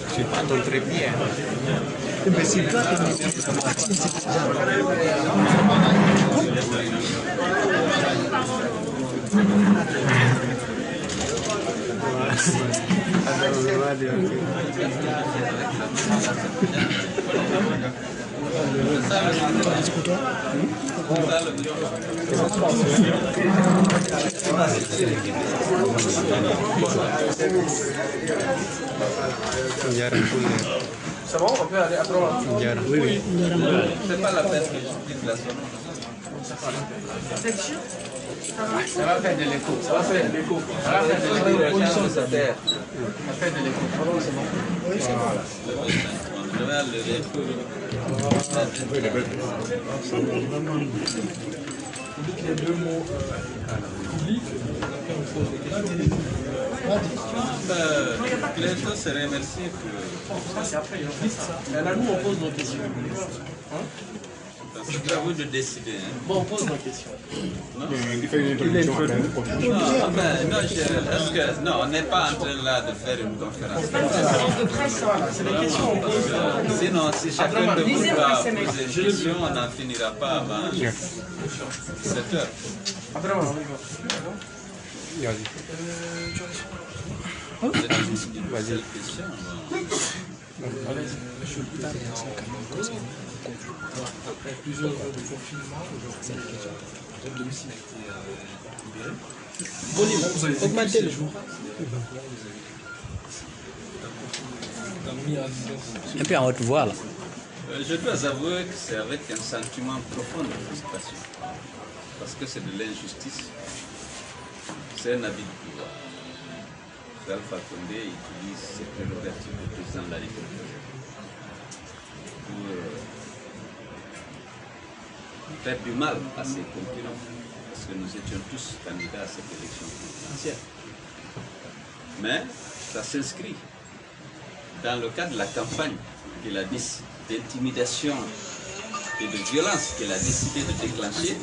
Je suis pas ton trépied. Mais c'est toi qui me dis C'est bon, on peut aller après. Oui, oui. C'est pas la peine que j'explique la zone. Section. Ça va faire de l'écho. Ça va faire de l'écho. Ça va faire de l'écho. La chance de sa terre. Ça va faire de l'écho. C'est bon. Oui, c'est bon. Je vais lever. Vous dites les deux mots publics, après on pose des questions. Cléto se remercie pour... Là, nous, on pose nos questions. C'est à vous de décider. Bon, on pose nos questions. Non, on n'est pas en train là de faire une conférence. C'est des questions. Sinon, si chacun de vous doit poser une question, on n'en finira pas avant 7 heures. Vas-y. Après plusieurs heures de confinement, aujourd'hui, votre domicile a été libéré. Augmentez le jour. Un peu en haute voix là. Je dois avouer que c'est avec un sentiment profond de frustration. Parce que c'est de l'injustice. C'est un abus de pouvoir. Alpha Condé utilise ses prérogatives de président de la République pour faire du mal à ses concurrents. Parce que nous étions tous candidats à cette élection présidentielle. Mais ça s'inscrit dans le cadre de la campagne d'intimidation et de violence qu'il a décidé de déclencher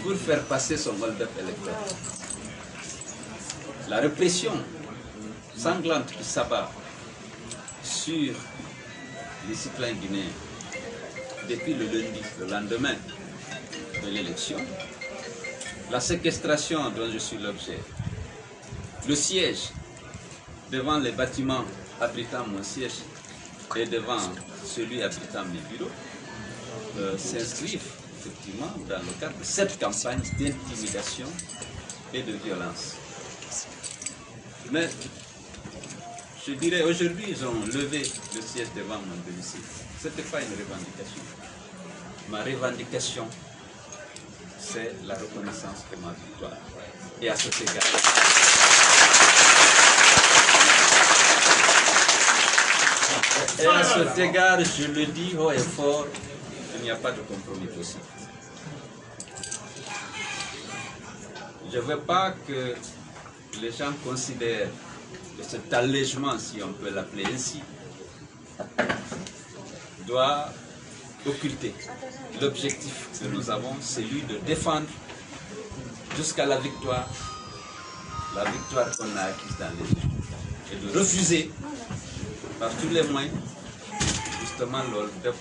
pour faire passer son hold-up électoral. La répression sanglante qui s'abat sur les citoyens guinéens depuis le lundi, le lendemain de l'élection, la séquestration dont je suis l'objet, le siège devant les bâtiments abritant mon siège et devant celui abritant mes bureaux, s'inscrivent effectivement dans le cadre de cette campagne d'intimidation et de violence. Mais je dirais aujourd'hui, ils ont levé le siège devant mon domicile. Ce n'était pas une revendication. Ma revendication, c'est la reconnaissance de ma victoire. Et à cet égard, je le dis haut et fort, il n'y a pas de compromis possible. Je ne veux pas que les gens considèrent que cet allègement, si on peut l'appeler ainsi, doit occulter l'objectif que nous avons, celui de défendre jusqu'à la victoire qu'on a acquise dans les urnes, et de refuser par tous les moyens justement l'hold-up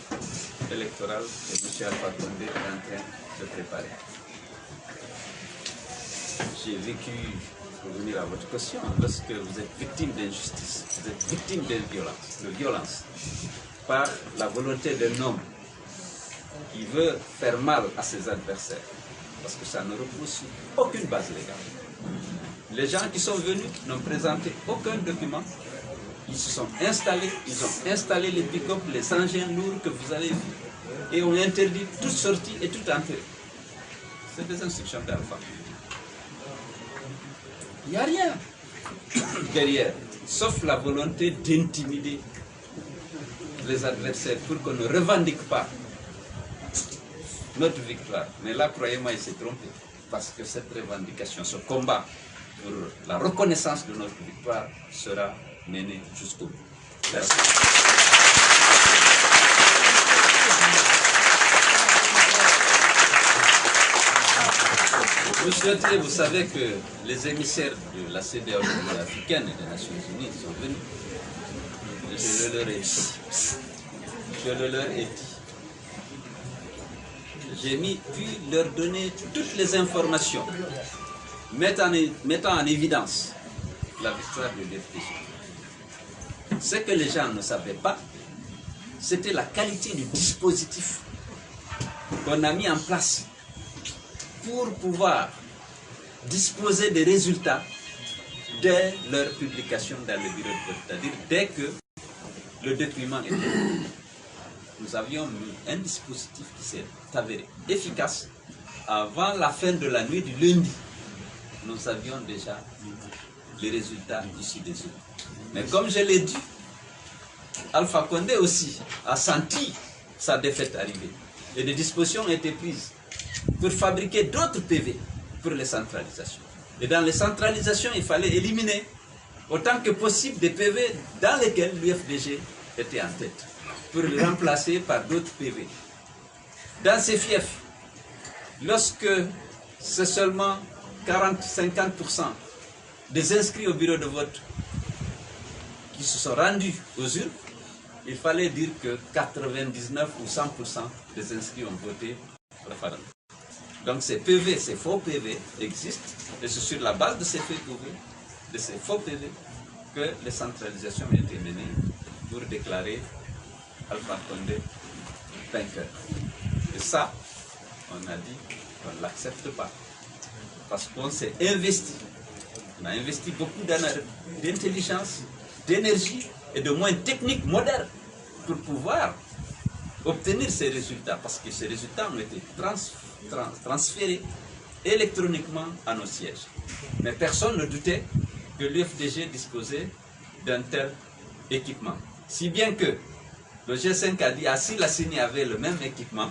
électoral que M. Alpha Condé est en train de préparer. J'ai vécu, pour revenir à votre question, lorsque vous êtes victime d'injustice, vous êtes victime de violence, par la volonté d'un homme qui veut faire mal à ses adversaires, parce que ça ne repose sur aucune base légale. Les gens qui sont venus n'ont présenté aucun document, ils se sont installés, ils ont installé les pick-up, les engins lourds que vous avez vus, et ont interdit toute sortie et toute entrée. C'est des instructions d'Alpha. Il n'y a rien derrière, sauf la volonté d'intimider les adversaires pour qu'on ne revendique pas notre victoire. Mais là, croyez-moi, il s'est trompé. Parce que cette revendication, ce combat pour la reconnaissance de notre victoire sera mené jusqu'au bout. Merci. Vous souhaiterez, vous savez que les émissaires de la CEDEAO africaine et des Nations Unies sont venus. Je le leur ai dit. Je le leur ai dit. J'ai pu leur donner toutes les informations mettant en évidence la victoire de l'FDG. Ce que les gens ne savaient pas, c'était la qualité du dispositif qu'on a mis en place pour pouvoir disposer des résultats dès leur publication dans le bureau de vote, c'est-à-dire dès que le document était là. Nous avions mis un dispositif qui s'est avéré efficace. Avant la fin de la nuit du lundi, nous avions déjà les résultats issus des urnes. Mais comme je l'ai dit, Alpha Condé aussi a senti sa défaite arriver. Et des dispositions ont été prises pour fabriquer d'autres PV pour les centralisations. Et dans les centralisations, il fallait éliminer autant que possible des PV dans lesquels l'UFDG était en tête, pour le remplacer par d'autres PV. Dans ces fiefs, lorsque c'est seulement 40-50% des inscrits au bureau de vote qui se sont rendus aux urnes, il fallait dire que 99 ou 100% des inscrits ont voté référendum. Donc ces PV, ces faux PV existent, et c'est sur la base de ces faux PV, que les centralisations ont été menées pour déclarer Alpha Condé vainqueur. Et ça, on a dit qu'on ne l'accepte pas. Parce qu'on s'est investi. On a investi beaucoup d'intelligence, d'énergie et de moyens techniques modernes pour pouvoir obtenir ces résultats. Parce que ces résultats ont été transférés électroniquement à nos sièges. Mais personne ne doutait que l'UFDG disposait d'un tel équipement. Si bien que le G5 a dit, si la CENI avait le même équipement,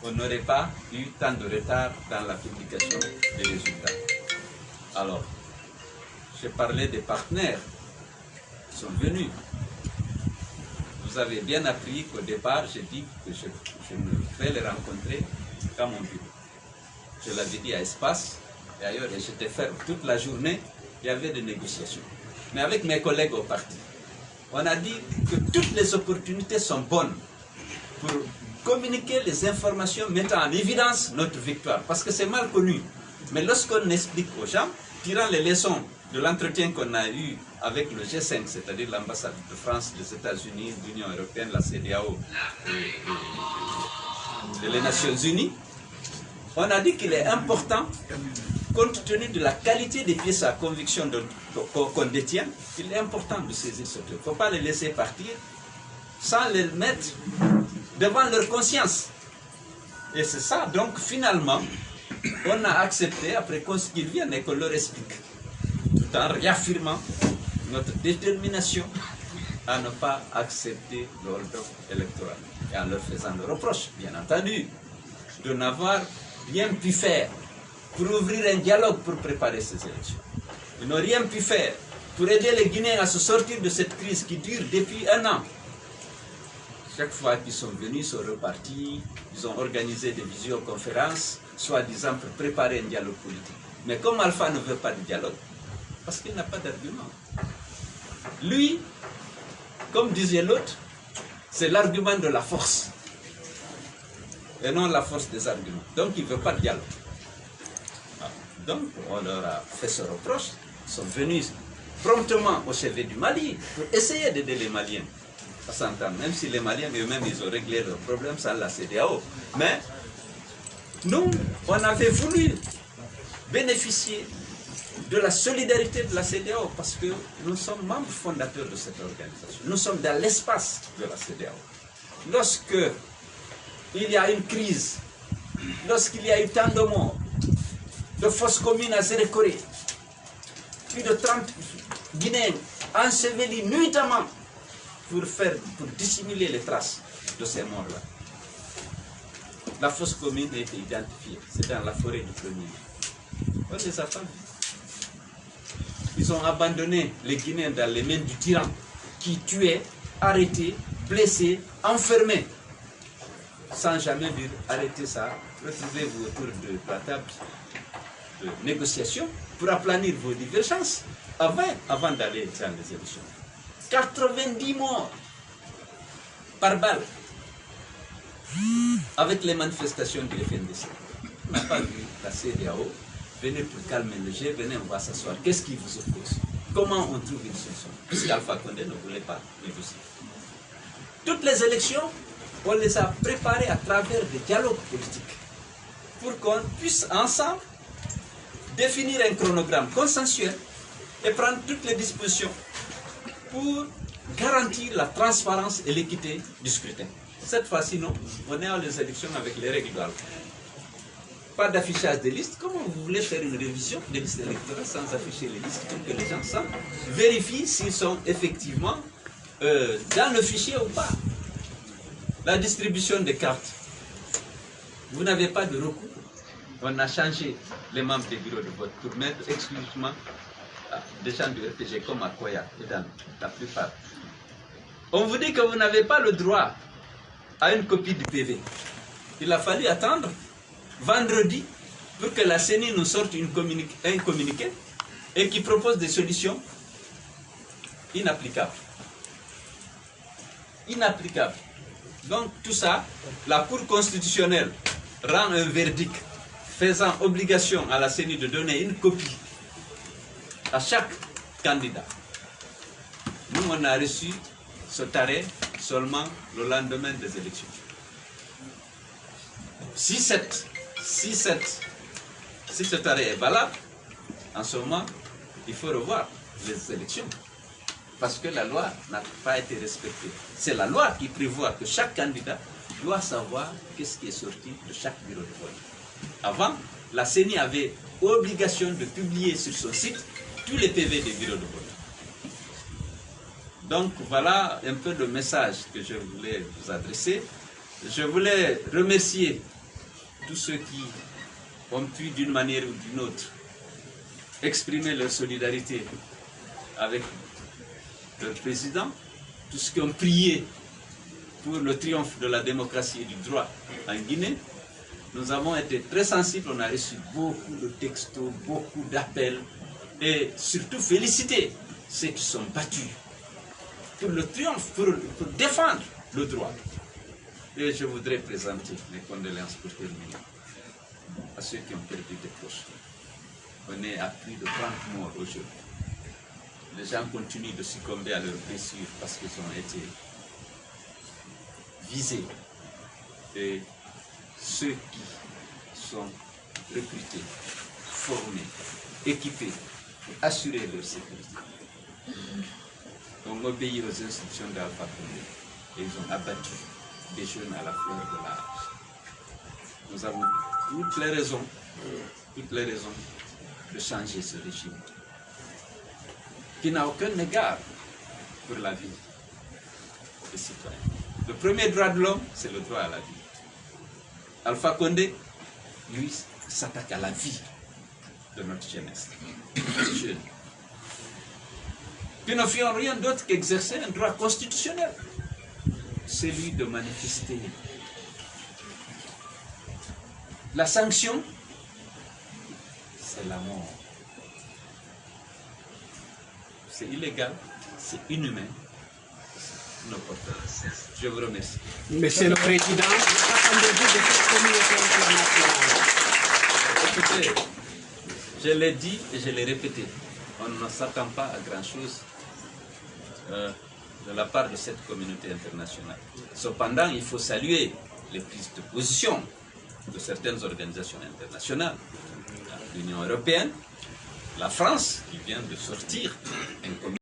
on n'aurait pas eu tant de retard dans la publication des résultats. Alors, j'ai parlé des partenaires qui sont venus. Vous avez bien appris qu'au départ, j'ai dit que je ne vais les rencontrer qu'à mon bureau. Je l'avais dit à Espace et ailleurs, et j'étais ferme. Toute la journée, il y avait des négociations. Mais avec mes collègues au parti, on a dit que toutes les opportunités sont bonnes pour communiquer les informations mettant en évidence notre victoire. Parce que c'est mal connu. Mais lorsqu'on explique aux gens, tirant les leçons de l'entretien qu'on a eu avec le G5, c'est-à-dire l'ambassade de France, les États-Unis, l'Union européenne, la CEDEAO et les Nations Unies, on a dit qu'il est important, compte tenu de la qualité des pièces à conviction qu'on détient, il est important de saisir ce truc. Il ne faut pas les laisser partir sans les mettre devant leur conscience. Et c'est ça, donc finalement, on a accepté, après qu'ils viennent et qu'on leur explique, tout en réaffirmant notre détermination à ne pas accepter le hold-up électoral. Et en leur faisant le reproche, bien entendu, de n'avoir rien pu faire pour ouvrir un dialogue pour préparer ces élections. Ils n'ont rien pu faire pour aider les Guinéens à se sortir de cette crise qui dure depuis 1 an. Chaque fois qu'ils sont venus, ils sont repartis, ils ont organisé des visioconférences, soi-disant pour préparer un dialogue politique. Mais comme Alpha ne veut pas de dialogue, parce qu'il n'a pas d'argument. Lui, comme disait l'autre, c'est l'argument de la force, et non la force des arguments. Donc il ne veut pas de dialogue. Donc on leur a fait ce reproche, ils sont venus promptement au chevet du Mali pour essayer d'aider les Maliens à s'entendre, même si les Maliens eux-mêmes ils ont réglé leurs problèmes sans la CEDEAO. Mais nous, on avait voulu bénéficier de la solidarité de la CEDEAO parce que nous sommes membres fondateurs de cette organisation. Nous sommes dans l'espace de la CEDEAO. Lorsque il y a une crise, lorsqu'il y a eu tant de morts, de fosses communes à Zérékoré, plus de 30 Guinéens ensevelis nuitamment pour dissimuler les traces de ces morts-là. La fosse commune a été identifiée, c'est dans la forêt du premier. On les a pas vus. Ils ont abandonné les Guinéens dans les mains du tyran qui tuait, arrêtait, blessait, enfermait, sans jamais dire arrêtez ça, retrouvez-vous autour de la table de négociation pour aplanir vos divergences avant d'aller dans les élections. 90 morts par balle avec les manifestations du FNDC. On n'a pas vu la CEDEAO. Venez pour calmer le jeu, venez, on va s'asseoir. Qu'est-ce qui vous oppose? Comment on trouve une solution? Puisqu'Alpha Condé ne voulait pas négocier. Toutes les élections, on les a préparées à travers des dialogues politiques pour qu'on puisse ensemble définir un chronogramme consensuel et prendre toutes les dispositions pour garantir la transparence et l'équité du scrutin. Cette fois-ci, non, on est aux élections avec les règles d'Alpha. Pas d'affichage des listes. Comment vous voulez faire une révision des listes électorales sans afficher les listes pour que les gens vérifient s'ils sont effectivement dans le fichier ou pas? La distribution des cartes. Vous n'avez pas de recours. On a changé les membres des bureaux de vote pour mettre exclusivement des gens du RPG comme à Koya et dans la plupart. On vous dit que vous n'avez pas le droit à une copie du PV. Il a fallu attendre vendredi pour que la CENI nous sorte un communiqué et qui propose des solutions inapplicables. Inapplicables. Donc tout ça, la Cour constitutionnelle rend un verdict faisant obligation à la CENI de donner une copie à chaque candidat. Nous, on a reçu cet arrêt seulement le lendemain des élections. Si cet arrêt est valable, en ce moment, il faut revoir les élections. Parce que la loi n'a pas été respectée. C'est la loi qui prévoit que chaque candidat doit savoir qu'est-ce qui est sorti de chaque bureau de vote. Avant, la CENI avait obligation de publier sur son site tous les PV des bureaux de vote. Donc voilà un peu le message que je voulais vous adresser. Je voulais remercier tous ceux qui ont pu d'une manière ou d'une autre exprimer leur solidarité avec leur président, tous ceux qui ont prié pour le triomphe de la démocratie et du droit en Guinée. Nous avons été très sensibles, on a reçu beaucoup de textos, beaucoup d'appels et surtout féliciter ceux qui sont battus pour le triomphe, pour défendre le droit. Et je voudrais présenter mes condoléances pour terminer à ceux qui ont perdu des proches. On est à plus de 30 morts aujourd'hui. Les gens continuent de succomber à leurs blessures parce qu'ils ont été visés. Et ceux qui sont recrutés, formés, équipés pour assurer leur sécurité ont obéi aux instructions d'Alpha Condé et ils ont abattu des jeunes à la fleur de l'âge. Nous avons toutes les raisons de changer ce régime qui n'a aucun égard pour la vie des citoyens. Le premier droit de l'homme, c'est le droit à la vie. Alpha Condé, lui, s'attaque à la vie de notre jeunesse, des jeunes, qui ne font rien d'autre qu'exercer un droit constitutionnel, celui de manifester. La sanction, c'est la mort. C'est illégal, c'est inhumain, c'est inopportun. Je vous remercie. Monsieur le Président, attendez-vous de cette communauté internationale? Écoutez, je l'ai dit et je l'ai répété, on ne s'attend pas à grand-chose de la part de cette communauté internationale. Cependant, il faut saluer les prises de position de certaines organisations internationales, l'Union européenne, la France qui vient de sortir un communiqué